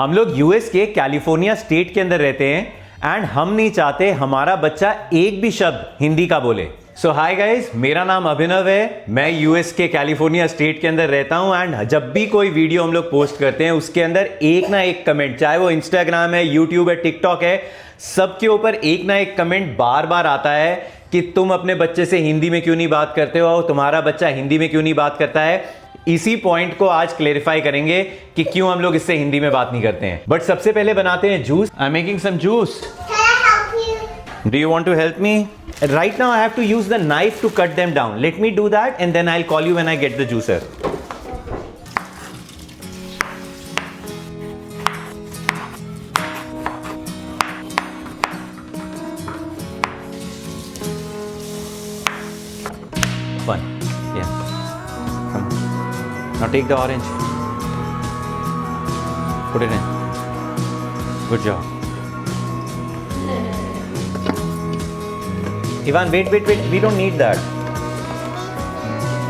हम लोग यूएस के कैलिफोर्निया स्टेट के अंदर रहते हैं एंड हम नहीं चाहते हमारा बच्चा एक भी शब्द हिंदी का बोले। सो हाय गाइस, मेरा नाम अभिनव है, मैं यूएस के कैलिफोर्निया स्टेट के अंदर रहता हूं एंड जब भी कोई वीडियो हम लोग पोस्ट करते हैं उसके अंदर एक ना एक कमेंट, चाहे वो इंस्टाग्राम है, यूट्यूब है, टिकटॉक है, सबके ऊपर एक ना एक कमेंट बार बार आता है कि तुम अपने बच्चे से हिंदी में क्यों नहीं बात करते हो, तुम्हारा बच्चा हिंदी में क्यों नहीं बात करता है। इसी पॉइंट को आज क्लेरिफाई करेंगे कि क्यों हम लोग इससे हिंदी में बात नहीं करते हैं। बट सबसे पहले बनाते हैं juice. I am making some juice. Do you want to help me? Right now I have to use the knife to cut them down. Let me do that and then I'll call you when I get the juicer. Fun. Yeah. Come on. Now take the orange. Put it in. Good job. Ivan, wait. We don't need that.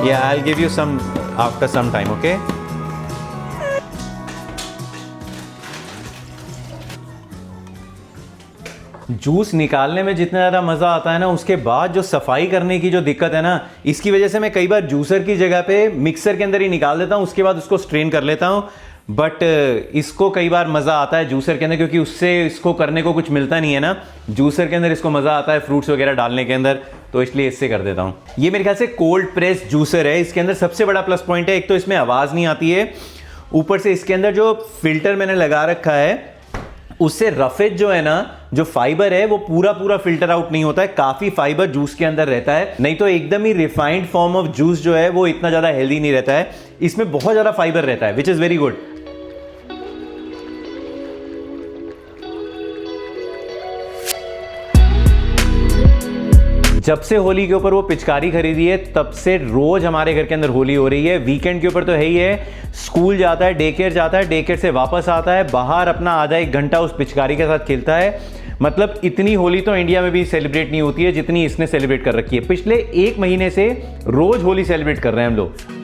Yeah, I'll give you some after some time, okay? Juice निकालने में जितना ज़्यादा मज़ा आता है ना, उसके बाद जो सफाई करने की जो दिक्कत है ना, इसकी वजह से मैं कई बार जूसर की जगह पे मिक्सर के अंदर ही निकाल देता हूँ, उसके बाद उसको स्ट्रेन कर लेता हूँ। बट इसको कई बार मज़ा आता है जूसर के अंदर, क्योंकि उससे इसको करने को कुछ मिलता नहीं है ना। जूसर के अंदर इसको मज़ा आता है फ्रूट्स वगैरह डालने के अंदर, तो इसलिए इससे कर देता हूँ। ये मेरे ख्याल से कोल्ड प्रेस जूसर है। इसके अंदर सबसे बड़ा प्लस पॉइंट है, एक तो इसमें आवाज़ नहीं आती है, ऊपर से इसके अंदर जो फिल्टर मैंने लगा रखा है उससे रफेज जो है ना, जो फाइबर है वो पूरा फिल्टर आउट नहीं होता है। काफी फाइबर जूस के अंदर रहता है, नहीं तो एकदम ही रिफाइंड फॉर्म ऑफ जूस जो है वो इतना ज्यादा हेल्दी नहीं रहता है। इसमें बहुत ज्यादा फाइबर रहता है, विच इज वेरी गुड। जब से होली के ऊपर वो पिचकारी खरीदी है तब से रोज हमारे घर के अंदर होली हो रही है। वीकेंड के ऊपर तो है ही है, स्कूल जाता है, डे केयर जाता है, डे केयर से वापस आता है, बाहर अपना आधा एक घंटा उस पिचकारी के साथ खेलता है। मतलब इतनी होली तो इंडिया में भी सेलिब्रेट नहीं होती है जितनी इसने सेलिब्रेट कर रखी है। पिछले एक महीने से रोज होली सेलिब्रेट कर रहे हैं हम लोग।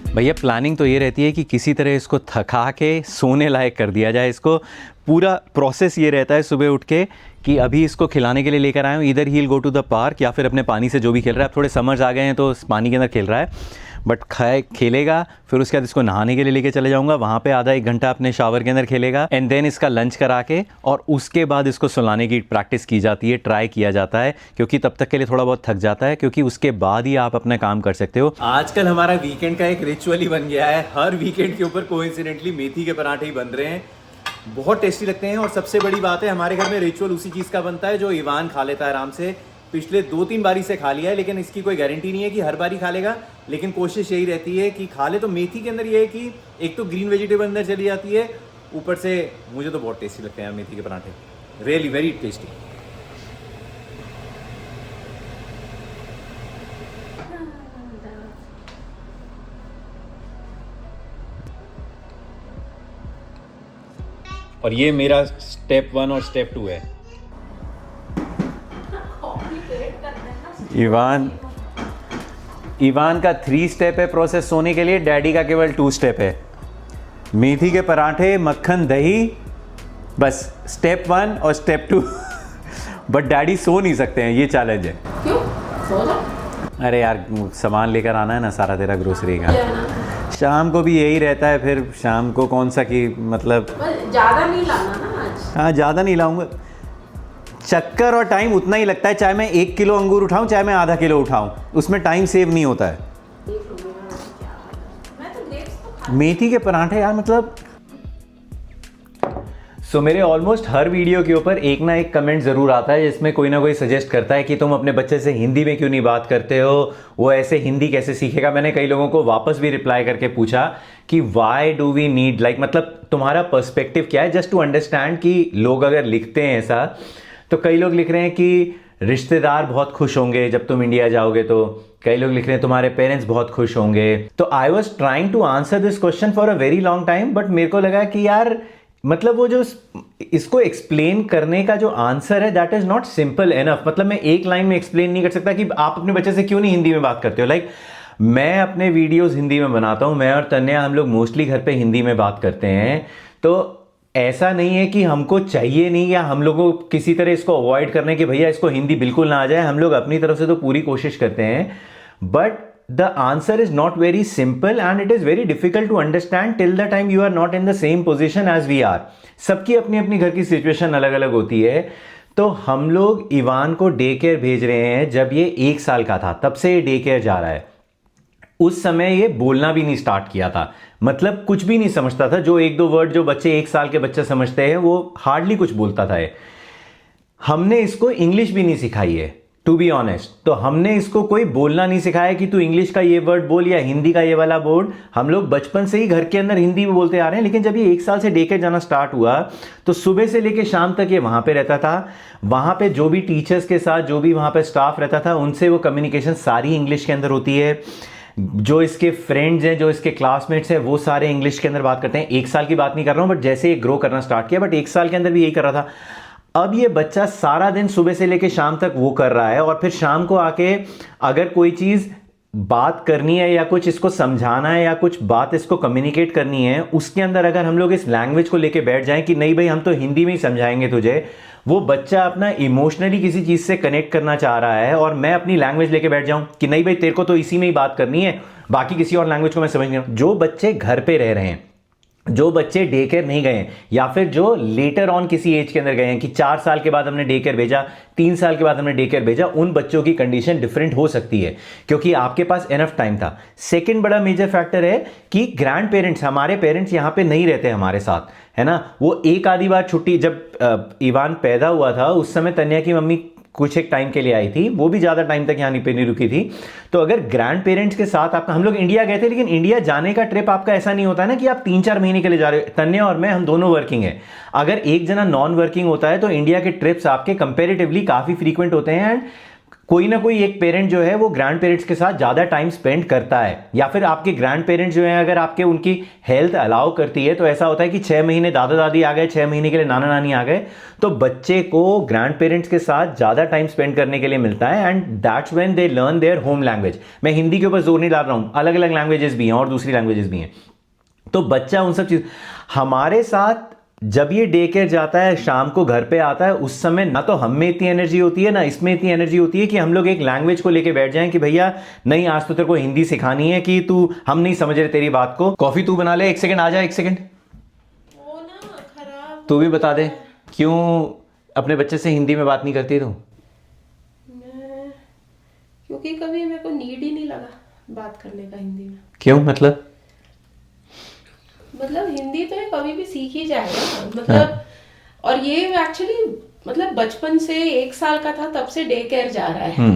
भैया प्लानिंग तो ये रहती है कि किसी तरह इसको थका के सोने लायक कर दिया जाए। इसको पूरा प्रोसेस ये रहता है सुबह उठ के कि अभी इसको खिलाने के लिए लेकर आए हूँ, इधर ही गो टू द पार्क या फिर अपने पानी से जो भी खेल रहा है। अब थोड़े समर्स आ गए हैं तो पानी के अंदर खेल रहा है, बट खेलेगा। फिर उसके बाद इसको नहाने के लिए लेके चले जाऊंगा, वहाँ पे आधा एक घंटा अपने शावर के अंदर खेलेगा एंड देन इसका लंच करा के और उसके बाद इसको सुलाने की प्रैक्टिस की जाती है, ट्राई किया जाता है, क्योंकि तब तक के लिए थोड़ा बहुत थक जाता है, क्योंकि उसके बाद ही आप अपना काम कर सकते हो। आजकल हमारा वीकेंड का एक रिचुअल ही बन गया है, हर वीकेंड के ऊपर कोइंसिडेंटली मेथी के पराठे ही बन रहे हैं, बहुत टेस्टी लगते हैं। और सबसे बड़ी बात है, हमारे घर में रिचुअल उसी चीज़ का बनता है जो इवान खा लेता है आराम से। पिछले 2-3 बारी से खा लिया है, लेकिन इसकी कोई गारंटी नहीं है कि हर बारी खा लेगा, लेकिन कोशिश यही रहती है कि खा ले। तो मेथी के अंदर ये है कि एक तो ग्रीन वेजिटेबल अंदर चली जाती है, ऊपर से मुझे तो बहुत टेस्टी लगते हैं मेथी के पराठे, रियली वेरी टेस्टी। और ये मेरा स्टेप 1 और स्टेप 2 है। इवान का 3 स्टेप है प्रोसेस सोने के लिए, डैडी का केवल 2 स्टेप है। मेथी के पराठे, मक्खन, दही, बस स्टेप 1 और स्टेप 2। बट डैडी सो नहीं सकते हैं, ये चैलेंज है। क्यों? सो जा। अरे यार सामान लेकर आना है ना सारा तेरा ग्रोसरी का, शाम को भी यही रहता है। फिर शाम को कौन सा कि मतलब ज़्यादा नहीं लाना ना आज। हाँ, ज़्यादा नहीं लाऊंगा। चक्कर और टाइम उतना ही लगता है, चाहे मैं 1 किलो अंगूर उठाऊं चाहे मैं आधा किलो उठाऊं, उसमें टाइम सेव नहीं होता है। मेथी के पराठे यार मतलब मेरे ऑलमोस्ट हर वीडियो के ऊपर एक ना एक कमेंट ज़रूर आता है जिसमें कोई ना कोई सजेस्ट करता है कि तुम अपने बच्चे से हिंदी में क्यों नहीं बात करते हो, वो ऐसे हिंदी कैसे सीखेगा। मैंने कई लोगों को वापस भी रिप्लाई करके पूछा कि why do we need, like मतलब तुम्हारा पर्सपेक्टिव क्या है, जस्ट टू अंडरस्टैंड कि लोग अगर लिखते हैं ऐसा, तो कई लोग लिख रहे हैं कि रिश्तेदार बहुत खुश होंगे जब तुम इंडिया जाओगे, तो कई लोग लिख रहे हैं तुम्हारे पेरेंट्स बहुत खुश होंगे। तो I was trying to answer this question for a very long time, but मेरे को लगा कि यार मतलब वो जो इसको एक्सप्लेन करने का जो आंसर है that is not simple enough. मतलब मैं एक लाइन में एक्सप्लेन नहीं कर सकता कि आप अपने बच्चे से क्यों नहीं हिंदी में बात करते हो। लाइक मैं अपने वीडियोस हिंदी में बनाता हूं, मैं और तन्या हम लोग मोस्टली घर पे हिंदी में बात करते हैं। तो ऐसा नहीं है कि हमको चाहिए नहीं या हम लोगों को किसी तरह इसको अवॉइड करने कि भैया इसको हिंदी बिल्कुल ना आ जाए। हम लोग अपनी तरफ से तो पूरी कोशिश करते हैं, but the answer is not very simple and it is very difficult to understand till the time you are not in the same position as we are. सबकी अपनी अपनी घर की सिचुएशन अलग अलग होती है। तो हम लोग इवान को डे केयर भेज रहे हैं जब ये 1 साल का था, तब से ये डे केयर जा रहा है। उस समय ये बोलना भी नहीं स्टार्ट किया था, मतलब कुछ भी नहीं समझता था। जो 1-2 वर्ड जो बच्चे 1 साल के बच्चे समझते हैं वो हार्डली कुछ बोलता था। हमने इसको इंग्लिश भी नहीं सिखाई है टू बी ऑनेस्ट। तो हमने इसको कोई बोलना नहीं सिखाया कि तू इंग्लिश का ये वर्ड बोल या हिंदी का ये वाला बोल। हम लोग बचपन से ही घर के अंदर हिंदी बोलते आ रहे हैं। लेकिन जब ये 1 साल से डे केयर जाना स्टार्ट हुआ तो सुबह से लेकर शाम तक ये वहां पे रहता था। वहां पे जो भी टीचर्स के साथ जो भी वहां पे स्टाफ रहता था उनसे वो कम्युनिकेशन सारी इंग्लिश के अंदर होती है। जो इसके फ्रेंड्स हैं, जो इसके क्लासमेट्स हैं, वो सारे इंग्लिश के अंदर बात करते हैं। 1 साल की बात नहीं कर रहा हूं, बट जैसे ये ग्रो करना स्टार्ट किया, बट 1 साल के अंदर भी यही कर रहा था। अब ये बच्चा सारा दिन सुबह से लेकर शाम तक वो कर रहा है, और फिर शाम को आके अगर कोई चीज बात करनी है या कुछ इसको समझाना है या कुछ बात इसको कम्युनिकेट करनी है, उसके अंदर अगर हम लोग इस लैंग्वेज को लेके बैठ जाएं कि नहीं भाई हम तो हिंदी में ही समझाएंगे तुझे, वो बच्चा अपना इमोशनली किसी चीज से कनेक्ट करना चाह रहा है और मैं अपनी लैंग्वेज लेके बैठ जाऊं कि नहीं भाई तेरे को तो इसी में ही बात करनी है, बाकी किसी और लैंग्वेज को मैं समझ नहीं रहा हूं। जो बच्चे घर पे रह रहे हैं, जो बच्चे डे केयर नहीं गए हैं, या फिर जो लेटर ऑन किसी एज के अंदर गए हैं कि 4 साल के बाद हमने डे केयर भेजा, 3 साल के बाद हमने डे केयर भेजा, उन बच्चों की कंडीशन डिफरेंट हो सकती है क्योंकि आपके पास एनफ टाइम था। सेकंड बड़ा मेजर फैक्टर है कि ग्रैंड पेरेंट्स, हमारे पेरेंट्स यहाँ पे नहीं रहते हमारे साथ, है ना। वो एक आधी बार छुट्टी, जब इवान पैदा हुआ था उस समय तन्या की मम्मी कुछ एक टाइम के लिए आई थी, वो भी ज्यादा टाइम तक यहाँ नहीं रुकी थी। तो अगर ग्रैंड पेरेंट्स के साथ आपका, हम लोग इंडिया गए थे, लेकिन इंडिया जाने का ट्रिप आपका ऐसा नहीं होता है ना कि आप 3-4 महीने के लिए जा रहे हो। तन्या और मैं, हम दोनों वर्किंग है। अगर एक जना नॉन वर्किंग होता है तो इंडिया के ट्रिप्स आपके कंपेरेटिवली काफी फ्रीक्वेंट होते हैं, एंड कोई ना कोई एक पेरेंट जो है वो ग्रैंड पेरेंट्स के साथ ज्यादा टाइम स्पेंड करता है। या फिर आपके ग्रैंड पेरेंट्स जो हैं, अगर आपके उनकी हेल्थ अलाउ करती है तो ऐसा होता है कि 6 महीने दादा दादी आ गए, 6 महीने के लिए नाना नानी आ गए, तो बच्चे को ग्रैंड पेरेंट्स के साथ ज्यादा टाइम स्पेंड करने के लिए मिलता है, and that's when they learn their home language. मैं हिंदी के ऊपर जोर नहीं डाल रहा हूं, अलग अलग लैंग्वेजेस भी हैं और दूसरी लैंग्वेजेस भी हैं। तो बच्चा उन सब चीज हमारे साथ जब ये डे केयर जाता है, शाम को घर पे आता है, उस समय ना तो हम में इतनी एनर्जी होती है ना इसमें इतनी एनर्जी होती है कि हम लोग एक लैंग्वेज को लेके बैठ जाएं कि भैया नहीं आज तो तेरे को हिंदी सिखानी है कि तू, हम नहीं समझ रहे तेरी बात को। कॉफी तू बना ले, 1 सेकंड आ जा, 1 सेकंड। वो ना खराब, तू भी बता दे क्यों अपने बच्चे से हिंदी में बात नहीं करती तू? क्योंकि कभी मेरे को नीड ही नहीं लगा बात करने का हिंदी में। क्यों? मतलब हिंदी तो ये कभी भी सीख ही जाएगा, मतलब और ये एक्चुअली मतलब बचपन से 1 साल का था तब से डे केयर जा रहा है।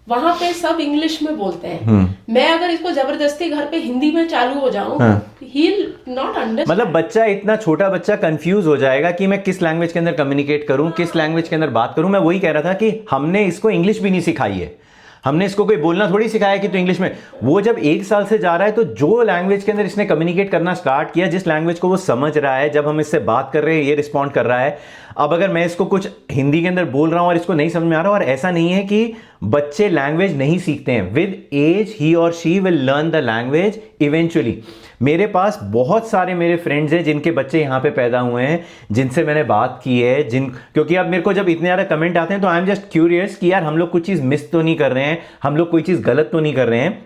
वहां पे सब इंग्लिश में बोलते हैं। मैं अगर इसको जबरदस्ती घर पे हिंदी में चालू हो जाऊं, ही विल नॉट अंडरस्टैंड। मतलब बच्चा, इतना छोटा बच्चा कंफ्यूज हो जाएगा कि मैं किस लैंग्वेज के अंदर कम्युनिकेट करूं, किस लैंग्वेज के अंदर बात करूं। मैं वही कह रहा था कि हमने इसको इंग्लिश भी नहीं सिखाई है, हमने इसको कोई बोलना थोड़ी सिखाया कि तो इंग्लिश में। वो जब 1 साल से जा रहा है तो जो लैंग्वेज के अंदर इसने कम्युनिकेट करना स्टार्ट किया, जिस लैंग्वेज को वो समझ रहा है, जब हम इससे बात कर रहे हैं ये रिस्पॉन्ड कर रहा है। अब अगर मैं इसको कुछ हिंदी के अंदर बोल रहा हूं और इसको नहीं समझ में आ रहा, और ऐसा नहीं है कि बच्चे लैंग्वेज नहीं सीखते हैं, विद एज ही और she will learn the language eventually. मेरे पास बहुत सारे मेरे फ्रेंड्स हैं जिनके बच्चे यहाँ पे पैदा हुए हैं, जिनसे मैंने बात की है, क्योंकि अब मेरे को जब इतने ज्यादा कमेंट आते हैं तो आई एम जस्ट क्यूरियस कि यार हम लोग कुछ चीज मिस तो नहीं कर रहे हैं, हम लोग कोई चीज गलत तो नहीं कर रहे हैं।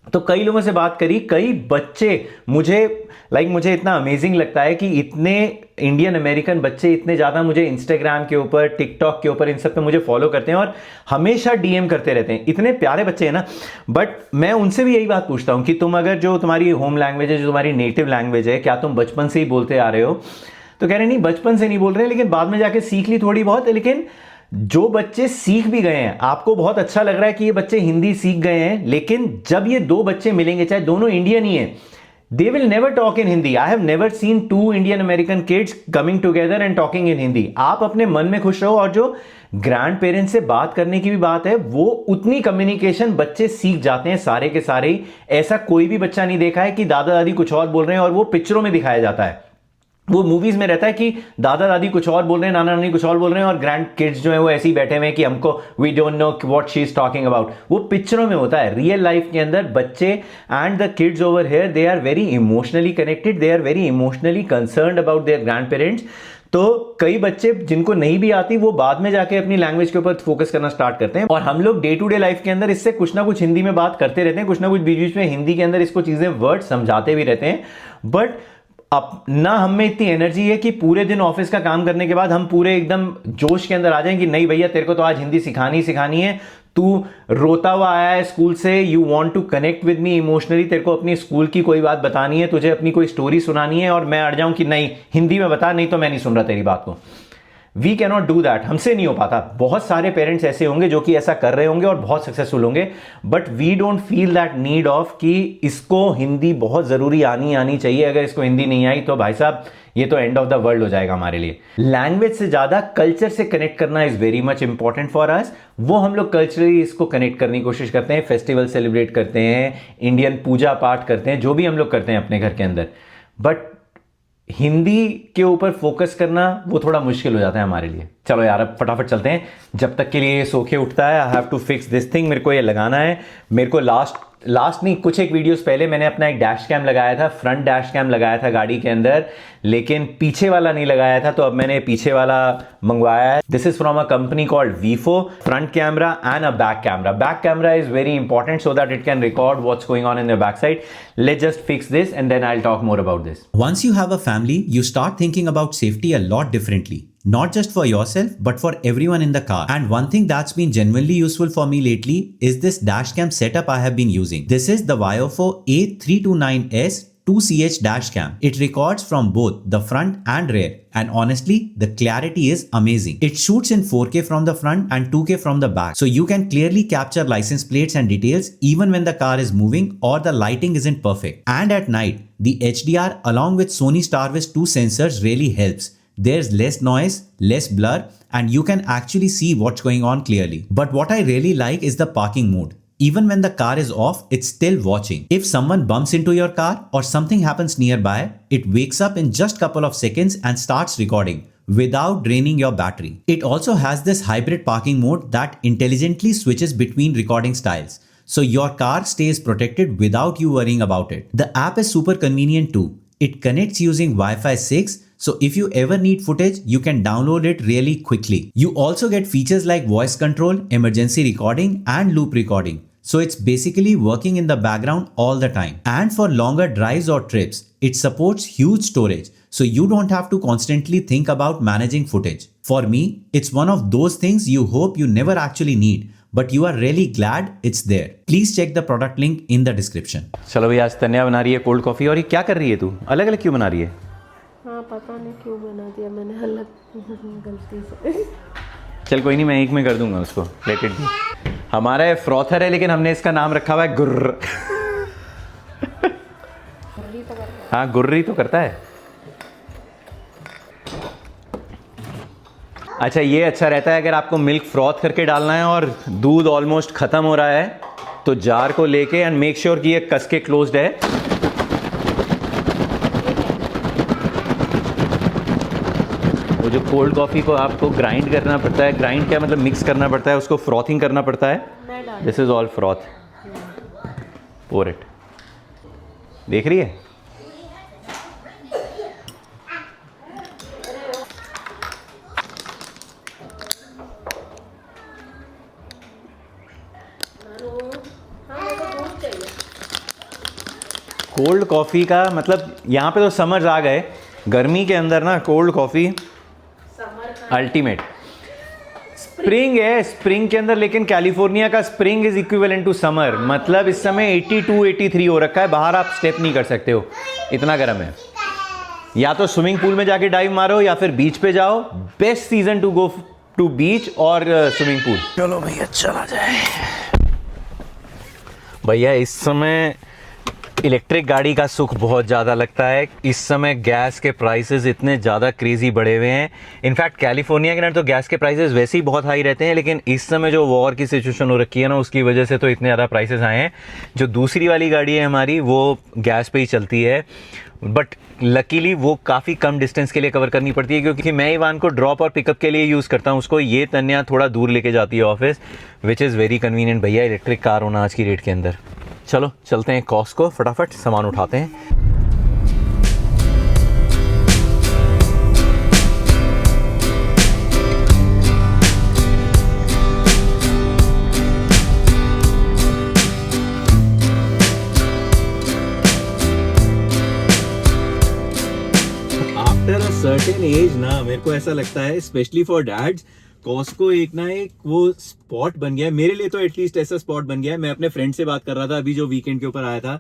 तो कई लोगों से बात करी, कई बच्चे मुझे इतना अमेजिंग लगता है कि इतने इंडियन अमेरिकन बच्चे इतने ज्यादा मुझे इंस्टाग्राम के ऊपर, टिकटॉक के ऊपर, इन सब पे मुझे फॉलो करते हैं और हमेशा डीएम करते रहते हैं। इतने प्यारे बच्चे हैं ना। बट मैं उनसे भी यही बात पूछता हूं कि तुम अगर जो तुम्हारी होम लैंग्वेज है, जो तुम्हारी नेटिव लैंग्वेज है, क्या तुम बचपन से ही बोलते आ रहे हो? तो कह रहे नहीं, बचपन से नहीं बोल रहे, लेकिन बाद में जाके सीख ली थोड़ी बहुत। लेकिन जो बच्चे सीख भी गए हैं, आपको बहुत अच्छा लग रहा है कि ये बच्चे हिंदी सीख गए हैं, लेकिन जब ये 2 बच्चे मिलेंगे, चाहे दोनों इंडियन ही हैं, they will never talk in Hindi. I have never seen 2 Indian American kids coming together and talking in Hindi. आप अपने मन में खुश रहो, और जो ग्रैंड पेरेंट्स से बात करने की भी बात है, वो उतनी कम्युनिकेशन बच्चे सीख जाते हैं सारे के सारे ही। ऐसा कोई भी बच्चा नहीं देखा है कि दादा दादी कुछ और बोल रहे हैं और वो पिक्चरों में दिखाया जाता है। वो मूवीज में रहता है कि दादा दादी कुछ और बोल रहे हैं, नाना नानी कुछ और बोल रहे हैं, और ग्रैंड किड्स जो है वो ऐसे ही बैठे हुए हैं कि हमको we don't know what she is talking about. वो पिक्चरों में होता है। रियल लाइफ के अंदर बच्चे and the kids over here they are very emotionally connected, they are very emotionally concerned about their grandparents. तो कई बच्चे जिनको नहीं भी आती वो बाद में जाके अपनी लैंग्वेज के ऊपर फोकस करना स्टार्ट करते हैं। और हम लोग डे टू डे लाइफ के अंदर इससे कुछ ना कुछ हिंदी में बात करते रहते हैं, कुछ ना कुछ बीच बीच में हिंदी के अंदर इसको चीजें वर्ड समझाते भी रहते हैं। बट अब ना हम में इतनी एनर्जी है कि पूरे दिन ऑफिस का काम करने के बाद हम पूरे एकदम जोश के अंदर आ जाएं कि नहीं भैया तेरे को तो आज हिंदी सिखानी है, तू रोता हुआ आया है स्कूल से, you want to connect with me emotionally, तेरे को अपनी स्कूल की कोई बात बतानी है, तुझे अपनी कोई स्टोरी सुनानी है, और मैं अड़ जाऊं कि नहीं हिंदी में बता, नहीं तो मैं नहीं सुन रहा तेरी बात को। We can not do that, हमसे नहीं हो पाता। बहुत सारे पेरेंट्स ऐसे होंगे जो कि ऐसा कर रहे होंगे और बहुत सक्सेसफुल होंगे, but we don't feel that need of कि इसको हिंदी बहुत जरूरी आनी चाहिए। अगर इसको हिंदी नहीं आई तो भाई साहब ये तो एंड ऑफ द वर्ल्ड हो जाएगा हमारे लिए। लैंग्वेज से ज्यादा कल्चर से कनेक्ट करना is very much important for us. वो हम लोग कल्चरली इसको कनेक्ट करने की कोशिश करते हैं, फेस्टिवल सेलिब्रेट करते हैं, इंडियन पूजा पाठ करते हैं, जो भी हम लोग करते हैं अपने घर के अंदर। बट हिंदी के ऊपर फोकस करना वो थोड़ा मुश्किल हो जाता है हमारे लिए। चलो यार अब फटाफट चलते हैं, जब तक के लिए ये सो के उठता है। I have to fix this thing, मेरे को ये लगाना है। मेरे को लास्ट नहीं, कुछ एक वीडियोस पहले मैंने अपना एक डैश कैम लगाया था, फ्रंट डैश कैम लगाया था गाड़ी के अंदर, लेकिन पीछे वाला नहीं लगाया था, तो अब मैंने पीछे वाला मंगवाया है। This is from a company called Vifo, front camera and a back camera. Back camera is very important so that it can record what's going on in the back side. Let's just fix this and then I will talk more about this. Once you have a family, you start thinking about safety a lot differently. Not just for yourself, but for everyone in the car. And one thing that's been genuinely useful for me lately is this dashcam setup I have been using. This is the Viofo A329S 2CH dashcam. It records from both the front and rear, and honestly, the clarity is amazing. It shoots in 4K from the front and 2K from the back, so you can clearly capture license plates and details even when the car is moving or the lighting isn't perfect. And at night, the HDR along with Sony StarVis 2 sensors really helps. There's less noise, less blur, and you can actually see what's going on clearly. But what I really like is the parking mode. Even when the car is off, it's still watching. If someone bumps into your car or something happens nearby, it wakes up in just couple of seconds and starts recording without draining your battery. It also has this hybrid parking mode that intelligently switches between recording styles, so your car stays protected without you worrying about it. The app is super convenient too. It connects using Wi-Fi 6, so if you ever need footage, you can download it really quickly. You also get features like voice control, emergency recording, and loop recording. So it's basically working in the background all the time. And for longer drives or trips, it supports huge storage, so you don't have to constantly think about managing footage. For me, it's one of those things you hope you never actually need, but you are really glad it's there. Please check the product link in the description. चलो भैया, आज तन्या बना रही है cold coffee. और ये क्या कर रही है तू? अलग अलग क्यों बना रही है? हाँ पता नहीं क्यों बना दिया मैंने अलग गलती से। चल कोई नहीं, मैं एक में कर दूंगा उसको, लेट इट बी। हमारा फ्रॉथर है लेकिन हमने इसका नाम रखा हुआ है गुर्र। हाँ गुर्री तो करता है। अच्छा ये अच्छा रहता है अगर आपको मिल्क फ्रॉथ करके डालना है और दूध ऑलमोस्ट खत्म हो रहा है, तो जार को लेके एंड मेक श्योर कि ये कस के क्लोज्ड है। वो जो कोल्ड कॉफ़ी को आपको ग्राइंड करना पड़ता है, ग्राइंड क्या मतलब मिक्स करना पड़ता है, उसको फ्रॉथिंग करना पड़ता है। This is all froth, pour it. देख रही है? कोल्ड कॉफ़ी का मतलब यहाँ पे तो समर्स आ गए, गर्मी के अंदर ना कोल्ड कॉफ़ी अल्टीमेट। स्प्रिंग है स्प्रिंग के अंदर, लेकिन कैलिफोर्निया का spring is equivalent to summer. मतलब इस समय 82 83 हो रखा है, बाहर आप स्टेप नहीं कर सकते हो, इतना गर्म है। या तो स्विमिंग पूल में जाके डाइव मारो या फिर बीच पे जाओ। Best season to go to beach और स्विमिंग पूल। चलो भैया चला जाए। भैया इस समय इलेक्ट्रिक गाड़ी का सुख बहुत ज़्यादा लगता है। इस समय गैस के प्राइसेस इतने ज़्यादा क्रेजी बढ़े हुए हैं। इनफैक्ट कैलिफोर्निया के अंदर तो गैस के प्राइसेस वैसे ही बहुत हाई रहते हैं, लेकिन इस समय जो वॉर की सिचुएशन हो रखी है ना, उसकी वजह से तो इतने ज़्यादा प्राइसेस आए हैं। जो दूसरी वाली गाड़ी है हमारी, वो गैस पे ही चलती है, बट लकीली वो काफ़ी कम डिस्टेंस के लिए कवर करनी पड़ती है, क्योंकि मैं इवान को ड्रॉप और पिकअप के लिए यूज़ करता हूँ उसको। ये तन्या थोड़ा दूर लेके जाती है office, which is very convenient भैया इलेक्ट्रिक कार होना आज की डेट के अंदर। चलो चलते हैं कॉस्को, फटाफट सामान उठाते हैं। आफ्टर अ सर्टेन एज ना, मेरे को ऐसा लगता है स्पेशली फॉर डैड्स, कॉस्को एक ना एक वो स्पॉट बन गया है। मेरे लिए तो एटलीस्ट ऐसा स्पॉट बन गया है। मैं अपने फ्रेंड से बात कर रहा था अभी जो वीकेंड के ऊपर आया था,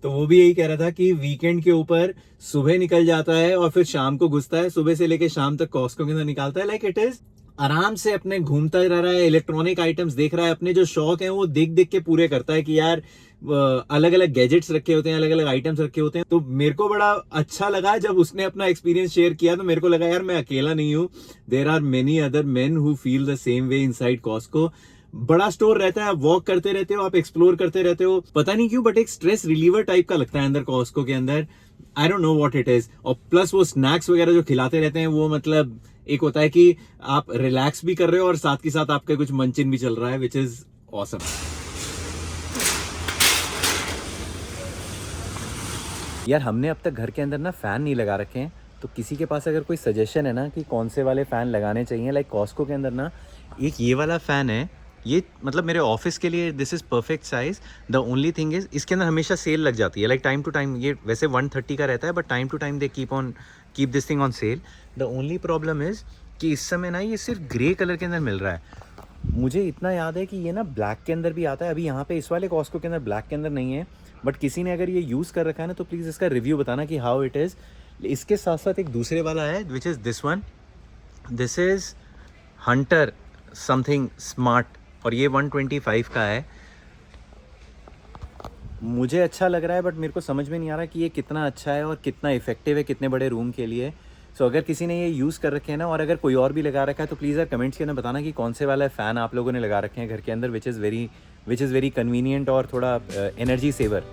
तो वो भी यही कह रहा था कि वीकेंड के ऊपर सुबह निकल जाता है और फिर शाम को घुसता है, सुबह से लेके शाम तक कॉस्को के अंदर निकालता है। लाइक इट इज आराम से अपने घूमता रह रहा है, इलेक्ट्रॉनिक आइटम्स देख रहा है, अपने जो शौक है वो देख देख के पूरे करता है कि यार अलग अलग गैजेट्स रखे होते हैं, अलग अलग आइटम्स रखे होते हैं। तो मेरे को बड़ा अच्छा लगा जब उसने अपना एक्सपीरियंस शेयर किया, तो मेरे को लगा यार मैं अकेला नहीं हूँ, there are many other men who feel the same way inside Costco. बड़ा स्टोर रहता है, आप वॉक करते रहते हो, आप एक्सप्लोर करते रहते हो, पता नहीं क्यों बट एक स्ट्रेस रिलीवर टाइप का लगता है अंदर कॉस्को के अंदर। I don't know what it is. और प्लस वो स्नैक्स वगैरह जो खिलाते रहते हैं, वो मतलब एक होता है कि आप रिलैक्स भी कर रहे हो और साथ के साथ आपका कुछ मंचिन भी चल रहा है, विच इज ऑसम। यार हमने अब तक घर के अंदर ना फ़ैन नहीं लगा रखे हैं, तो किसी के पास अगर कोई सजेशन है ना कि कौन से वाले फ़ैन लगाने चाहिए। लाइक कॉस्को के अंदर ना एक ये वाला फ़ैन है, ये मतलब मेरे ऑफिस के लिए this is perfect size. The only thing is इसके अंदर हमेशा सेल लग जाती है, लाइक टाइम टू टाइम। ये वैसे 130 का रहता है, but time to time they keep this thing on sale. The only problem is कि इस समय ना ये सिर्फ ग्रे कलर के अंदर मिल रहा है। मुझे इतना याद है कि ये ना ब्लैक के अंदर भी आता है। अभी यहाँ पे इस वाले कॉस्को के अंदर ब्लैक के अंदर नहीं है, बट किसी ने अगर ये यूज़ कर रखा है ना, तो प्लीज़ इसका रिव्यू बताना कि हाउ इट इज़। इसके साथ साथ एक दूसरे वाला है which is this one, this is Hunter something smart, और ये 125 का है। मुझे अच्छा लग रहा है, बट मेरे को समझ में नहीं आ रहा कि ये कितना अच्छा है और कितना इफेक्टिव है कितने बड़े रूम के लिए। सो अगर किसी ने ये यूज़ कर रखे हैं ना, और अगर कोई और भी लगा रखा है, तो प्लीज़ यार कमेंट्स के अंदर बताना कि कौन से वाला फ़ैन आप लोगों ने लगा रखे हैं घर के अंदर, विच इज़ वेरी कन्वीनियंट और थोड़ा एनर्जी सेवर।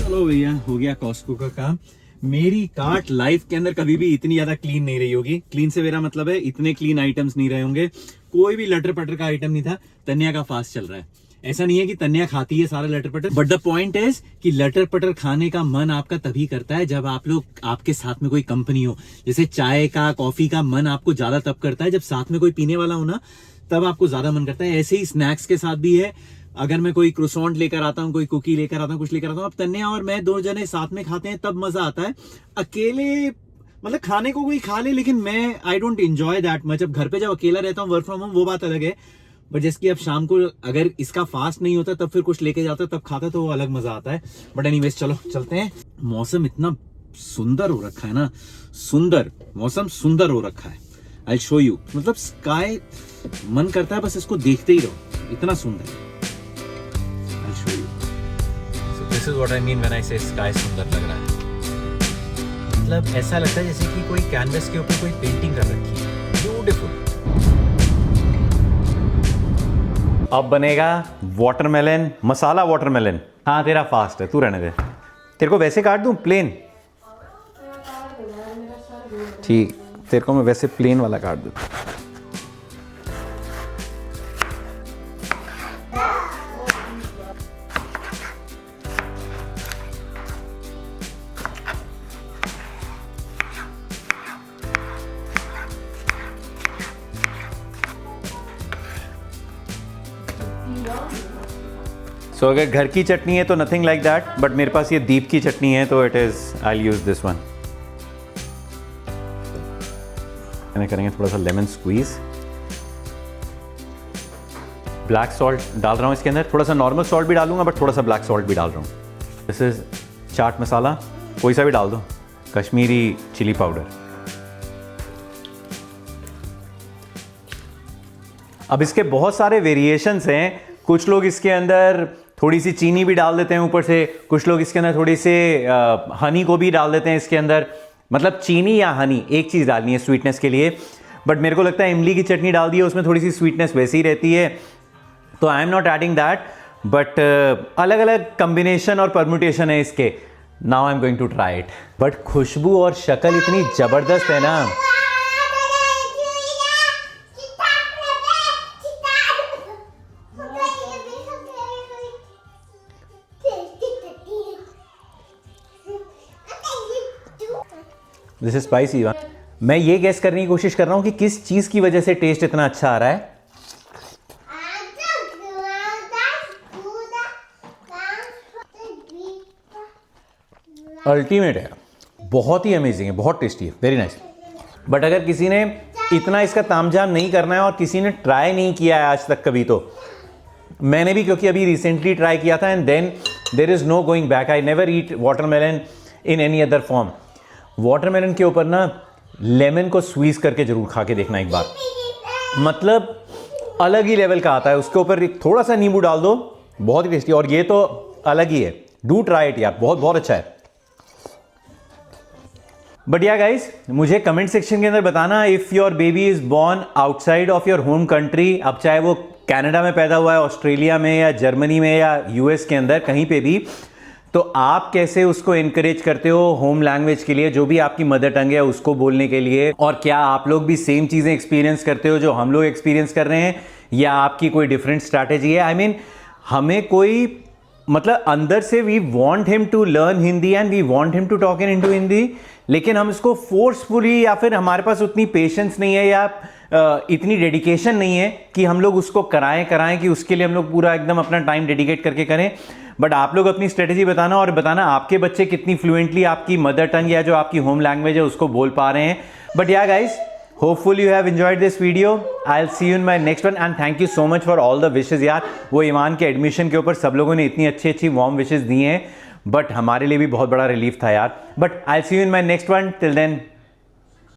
चलो भैया, हो गया कॉस्को का काम। मेरी कार्ट लाइफ के अंदर कभी भी इतनी ज्यादा क्लीन नहीं रही होगी। क्लीन से मेरा मतलब है इतने क्लीन आइटम्स नहीं रहे होंगे, कोई भी लटर पटर का आइटम नहीं था। तन्या का फास्ट चल रहा है। ऐसा नहीं है कि तन्या खाती है सारा लटर पटर, बट द पॉइंट इज कि लटर पटर खाने का मन आपका तभी करता है जब आप लोग आपके साथ में कोई कंपनी हो। जैसे चाय का, कॉफी का मन आपको ज्यादा तब करता है जब साथ में कोई पीने वाला हो ना, तब आपको ज्यादा मन करता है। ऐसे ही स्नैक्स के साथ भी है। अगर मैं कोई क्रोसॉन्ट लेकर आता हूँ, कोई कुकी लेकर आता हूँ, कुछ लेकर आता हूँ, अब तन्या और मैं 2 जने साथ में खाते हैं तब मजा आता है। अकेले मतलब खाने को कोई खा ले, लेकिन मैं I don't enjoy that much. अब घर पे जब अकेला रहता हूँ, वर्क फ्रॉम होम, वो बात अलग है। बट जैसे कि अब शाम को अगर इसका फास्ट नहीं होता, तब फिर कुछ लेके जाता, तब खाता, तो वो अलग मजा आता है। बट एनीवेज चलो चलते हैं। मौसम इतना सुंदर हो रखा है ना, सुंदर मौसम, सुंदर हो रखा है। आई शो यू, मतलब स्काई मन करता है बस इसको देखते ही रहो, इतना सुंदर है। I'll show you. So this is what I mean when I say sky सुंदर लग रहा है। मतलब ऐसा लगता है जैसे कि कोई कैनवस के ऊपर कोई पेंटिंग कर रखी है। ब्यूटीफुल। अब बनेगा वाटरमेलन, मसाला वाटरमेलन। हाँ तेरा फास्ट है, तू रहने दे। तेरे को वैसे काट दूं प्लेन? ठीक, तेरे को मैं वैसे प्लेन वाला काट दूं। सो अगर घर की चटनी है तो नथिंग लाइक दैट, बट मेरे पास ये दीप की चटनी है तो it is I will use this one. मैंने करेंगे थोड़ा सा लेमन स्क्वीज। ब्लैक सॉल्ट डाल रहा हूँ इसके अंदर, थोड़ा सा नॉर्मल सॉल्ट भी डालूंगा बट थोड़ा सा ब्लैक सॉल्ट भी डाल रहा हूँ। दिस इज चाट मसाला, कोई सा भी डाल दो, कश्मीरी चिली पाउडर। अब इसके बहुत सारे वेरिएशंस हैं, कुछ लोग इसके अंदर थोड़ी सी चीनी भी डाल देते हैं ऊपर से, कुछ लोग इसके अंदर थोड़ी से हनी को भी डाल देते हैं इसके अंदर, मतलब चीनी या हनी एक चीज़ डालनी है स्वीटनेस के लिए। बट मेरे को लगता है इमली की चटनी डाल दी है, उसमें थोड़ी सी स्वीटनेस वैसे ही रहती है, तो I am not adding that. But अलग अलग कम्बिनेशन और परम्यूटेशन है इसके। Now I am going to try it. But खुशबू और शक्ल इतनी ज़बरदस्त है ना। This is spicy. मैं ये गेस करने की कोशिश कर रहा हूँ कि किस चीज़ की वजह से टेस्ट इतना अच्छा आ रहा है। अल्टीमेट है, बहुत ही अमेजिंग है, बहुत टेस्टी है, वेरी नाइस। बट अगर किसी ने इतना इसका तामझाम नहीं करना है और किसी ने ट्राई नहीं किया है आज तक कभी, तो मैंने भी क्योंकि अभी रिसेंटली ट्राई किया था and then there is no going back. I never eat watermelon in any other form. Watermelon के ऊपर ना लेमन को स्क्वीज करके जरूर खा के देखना एक बार, मतलब अलग ही लेवल का आता है। उसके ऊपर थोड़ा सा नींबू डाल दो, बहुत ही टेस्टी, और ये तो अलग ही है। डू ट्राई इट यार, बहुत बहुत अच्छा है। बट या गाइस, मुझे कमेंट सेक्शन के अंदर बताना if your baby is born outside of your home country, अब चाहे वो कनाडा में पैदा हुआ है, ऑस्ट्रेलिया में या जर्मनी में या यूएस के अंदर कहीं पे भी, तो आप कैसे उसको इनकरेज करते हो होम लैंग्वेज के लिए, जो भी आपकी मदर टंग है उसको बोलने के लिए। और क्या आप लोग भी सेम चीज़ें एक्सपीरियंस करते हो जो हम लोग एक्सपीरियंस कर रहे हैं, या आपकी कोई डिफरेंट स्ट्रैटेजी है। आई मीन हमें कोई मतलब अंदर से we want him to learn Hindi and we want him to talk in to Hindi, लेकिन हम इसको फोर्सफुली, या फिर हमारे पास उतनी पेशेंस नहीं है या इतनी डेडिकेशन नहीं है कि हम लोग उसको कराएं कि उसके लिए हम लोग पूरा एकदम अपना टाइम डेडिकेट करके करें। बट आप लोग अपनी स्ट्रेटेजी बताना और बताना आपके बच्चे कितनी फ्लुएंटली आपकी मदर टंग या जो आपकी होम लैंग्वेज है उसको बोल पा रहे हैं। बट या guys, hopefully you have enjoyed this video. I will see you in my next one and thank you so much for all the wishes यार। वो ईमान के एडमिशन के ऊपर सब लोगों ने इतनी अच्छी वार्म विशेस दी हैं, बट हमारे लिए भी बहुत बड़ा रिलीफ था यार। But I will see you in my next one. Till then